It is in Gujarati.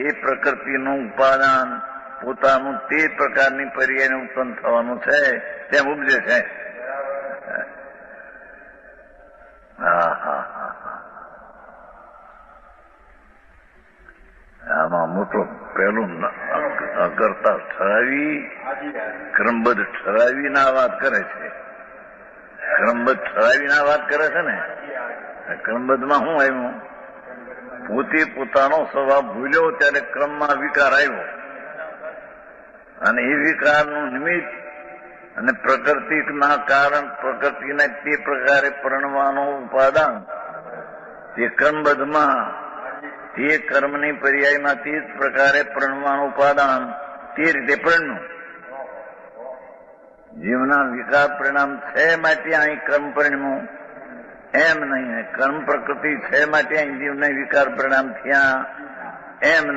એ પ્રકૃતિનું ઉપાદાન પોતાનું તે પ્રકારની પર્યાયને ઉત્પન્ન થવાનું છે તેમ ઉપજે છે. આમાં મોટો પહેલું અકર્તા ઠરાવી ક્રમબદ્ધ ઠરાવીને આ વાત કરે છે. ક્રમબદ્ધ ઠરાવીને આ વાત કરે છે ને. ક્રમબદ્ધમાં શું આવ્યું? પોતે પોતાનો સ્વભાવ ભૂલ્યો ત્યારે ક્રમમાં વિકાર આવ્યો અને એ વિકારનું નિમિત્ત અને પ્રકૃતિના કારણ પ્રકૃતિને તે પ્રકારે પરણવાનું ઉપાદાન તે કર્મબદ્ધમાં તે કર્મની પર્યાયમાં તે જ પ્રકારે પરણવાનું ઉપાદાન તે રીતે પરણ્યું. જીવના વિકાર પરિણામ છે માટે અહીં કર્મ પરિણમ્યું એમ નહીં. કર્મ પ્રકૃતિ છે માટે અહીં જીવને વિકાર પરિણામ થયા એમ